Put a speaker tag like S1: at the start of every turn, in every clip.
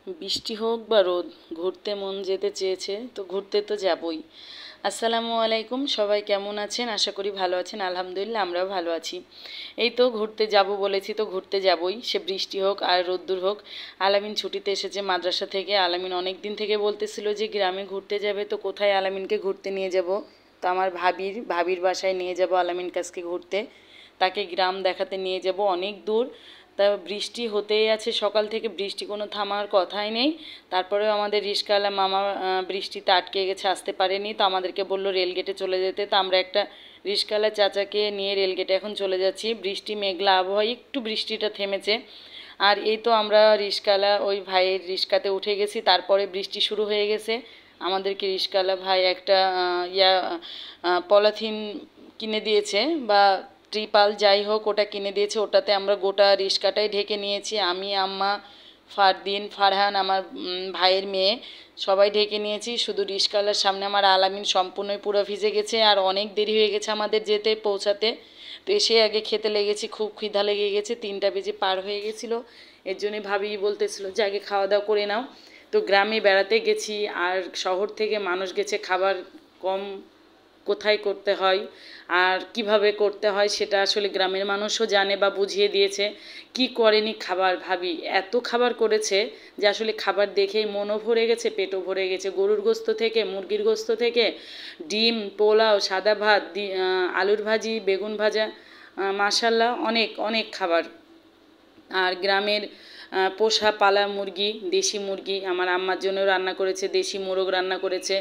S1: বৃষ্টি হোক বা রোদ, ঘুরতে মন যেতে চেয়েছে তো ঘুরতে তো যাবই। আসসালামু আলাইকুম, সবাই কেমন আছেন? আশা করি ভালো আছেন। আলহামদুলিল্লাহ আমরাও ভালো আছি। এই তো ঘুরতে যাব বলেছি, তো ঘুরতে যাবই, সে বৃষ্টি হোক আর রোদ্দুর হোক। আলামিন ছুটিতে এসেছে মাদ্রাসা থেকে। আলামিন অনেক দিন থেকে বলতেছিল যে গ্রামে ঘুরতে যাবে, তো কোথায় আলামিনকে ঘুরতে নিয়ে যাব? তো আমার ভাবির বাসায় নিয়ে যাব আলামিন কাছকে ঘুরতে। তাকে গ্রাম দেখাতে নিয়ে যাব, অনেক দূর। তা বৃষ্টি হতেই আছে সকাল থেকে, বৃষ্টি কোনো থামার কথাই নেই। তারপরেও আমাদের রিস্কাওয়ালা মামা বৃষ্টিতে আটকে গেছে, আসতে পারেনি। তো আমাদেরকে বললো রেলগেটে চলে যেতে। তো আমরা একটা রিস্কাওয়ালা চাচাকে নিয়ে রেলগেটে এখন চলে যাচ্ছি। বৃষ্টি মেঘলা আবহাওয়া, একটু বৃষ্টিটা থেমেছে। আর এই তো আমরা রিস্কাওয়ালা ওই ভাইয়ের রিস্কাতে উঠে গেছি, তারপরে বৃষ্টি শুরু হয়ে গেছে। আমাদেরকে রিস্কাওয়ালা ভাই একটা পলিথিন কিনে দিয়েছে, বা ত্রিপাল যাই হোক, ওটা কিনে দিয়েছে। ওটাতে আমরা গোটা রিস্কাটাই ঢেকে নিয়েছি। আমি, আম্মা, ফারহান, আমার ভাইয়ের মেয়ে, সবাই ঢেকে নিয়েছি। শুধু রিস্কাওয়ালার সামনে আমার আলামিন সম্পূর্ণই পুরো ভিজে গেছে। আর অনেক দেরি হয়ে গেছে আমাদের পৌঁছাতে। তো এসে আগে খেতে লেগেছি, খুব খিদা লেগে গেছে, 3টা বেজে পার হয়ে গেছিলো। এর জন্যই ভাবি বলতেছিল যে আগে খাওয়া দাওয়া করে নাও। তো গ্রামে বেড়াতে গেছি, আর শহর থেকে মানুষ গেছে খাবার কম কোথায় করতে হয় আর কিভাবে করতে হয় সেটা আসলে গ্রামের মানুষও জানে বা বুঝিয়ে দিয়েছে। কি করেনি খাবার, ভাবি এত খাবার করেছে যে আসলে খাবার দেখেই মনও ভরে গেছে, পেটও ভরে গেছে। গরুর গোস্ত থেকে, মুরগির গোস্ত থেকে, ডিম, পোলাও, সাদা ভাত, আলুর ভাজি, বেগুন ভাজা, মাশাল্লাহ অনেক অনেক খাবার। আর গ্রামের পোষা পালা মুরগি, দেশি মুরগি আমার আম্মার জন্য রান্না করেছে, দেশি মোরগ রান্না করেছে,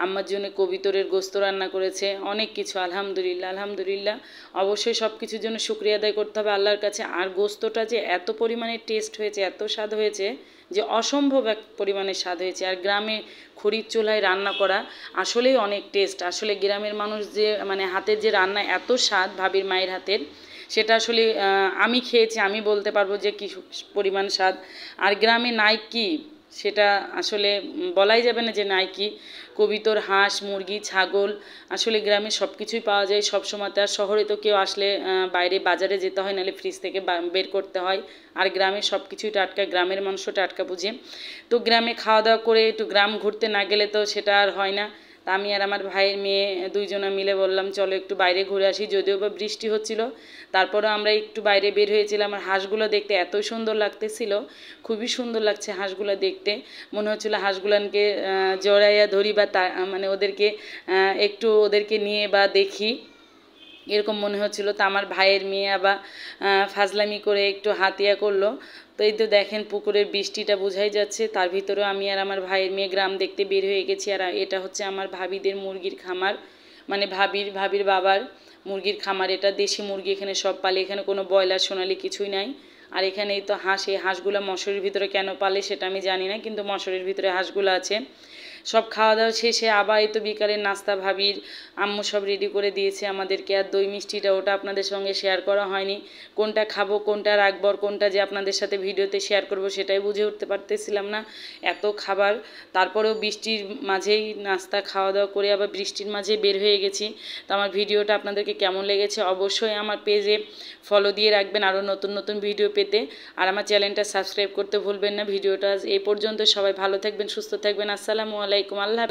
S1: আম্মার জন্য কবিতরের গোস্ত রান্না করেছে, অনেক কিছু। আলহামদুলিল্লাহ আলহামদুলিল্লাহ। অবশ্যই সব কিছুর জন্য শুকরিয়া আদায় করতে হবে আল্লাহর কাছে। আর গোস্তটা যে এত পরিমাণে টেস্ট হয়েছে, এত স্বাদ হয়েছে যে অসম্ভব এক পরিমাণে স্বাদ হয়েছে। আর গ্রামে খড়ির চুলায় রান্না করা আসলেই অনেক টেস্ট। আসলে গ্রামের মানুষ যে মানে হাতের যে রান্না এত স্বাদ, ভাবির মায়ের হাতের, সেটা আসলে আমি খেয়েছি, আমি বলতে পারবো যে কী পরিমাণ স্বাদ। আর গ্রামে নাই কি সেটা আসলে বলাই যাবে না যে নাই কি। কবিতর, হাঁস, মুরগি, ছাগল, আসলে গ্রামে সব কিছুই পাওয়া যায় সব সময়তে। আর শহরে তো কেউ আসলে বাইরে বাজারে যেতে হয়, নাহলে ফ্রিজ থেকে বের করতে হয়। আর গ্রামে সব কিছুই টাটকা, গ্রামের মানুষও টাটকা বুঝে। তো গ্রামে খাওয়া দাওয়া করে একটু গ্রাম ঘুরতে না গেলে তো সেটা আর হয় না। তা আমি আর আমার ভাইয়ের মেয়ে দুইজনা মিলে বললাম চলো একটু বাইরে ঘুরে আসি। যদিও বা বৃষ্টি হচ্ছিল, তারপরেও আমরা একটু বাইরে বের হয়েছিলাম। আর হাঁসগুলো দেখতে এত সুন্দর লাগতেছিল, খুবই সুন্দর লাগছে হাঁসগুলো দেখতে। মনে হচ্ছিলো হাঁসগুলোকে জড়াইয়া ধরি, বা মানে ওদেরকে নিয়ে বা দেখি, এরকম মনে হচ্ছিল। তো আমার ভাইয়ের মেয়ে আবার ফাজলামি করে একটু হাতিয়া করলো। তো এই তো দেখেন পুকুরের বৃষ্টিটা বোঝাই যাচ্ছে, তার ভিতরেও আমি আর আমার ভাইয়ের মেয়ে গ্রাম দেখতে বের হয়ে গেছি। আর এটা হচ্ছে আমার ভাবিদের মুরগির খামার, মানে ভাবির বাবার মুরগির খামার। এটা দেশি মুরগি, এখানে সব পালে, এখানে কোনো ব্রয়লার সোনালি কিছুই নাই। আর এখানে এই তো হাঁস, এই হাঁসগুলো মশারির ভিতরে কেন পালে সেটা আমি জানি না, কিন্তু মশারির ভিতরে হাঁসগুলো আছে। সব খাওয়া দাওয়া শেষে আবার এই তো বিকালের নাস্তা ভাবির আম্মু সব রেডি করে দিয়েছে আমাদেরকে। আর দই মিষ্টিটা ওটা আপনাদের সঙ্গে শেয়ার করা হয়নি, কোনটা খাবো কোনটা রাখবো কোনটা যে আপনাদের সাথে ভিডিওতে শেয়ার করব সেটাই বুঝে উঠতে পারতেছিলাম না, এত খাবার। তারপরেও বৃষ্টির মাঝেই নাস্তা খাওয়া দাওয়া করে আবার বৃষ্টির মাঝে বের হয়ে গেছি। তো আমার ভিডিওটা আপনাদেরকে কেমন লেগেছে অবশ্যই আমার পেজে ফলো দিয়ে রাখবেন আরও নতুন নতুন ভিডিও পেতে। আর আমার চ্যানেলটা সাবস্ক্রাইব করতে ভুলবেন না। ভিডিওটা এই পর্যন্ত, সবাই ভালো থাকবেন, সুস্থ থাকবেন। আসসালামু আলাইকুম, আল্লাহ।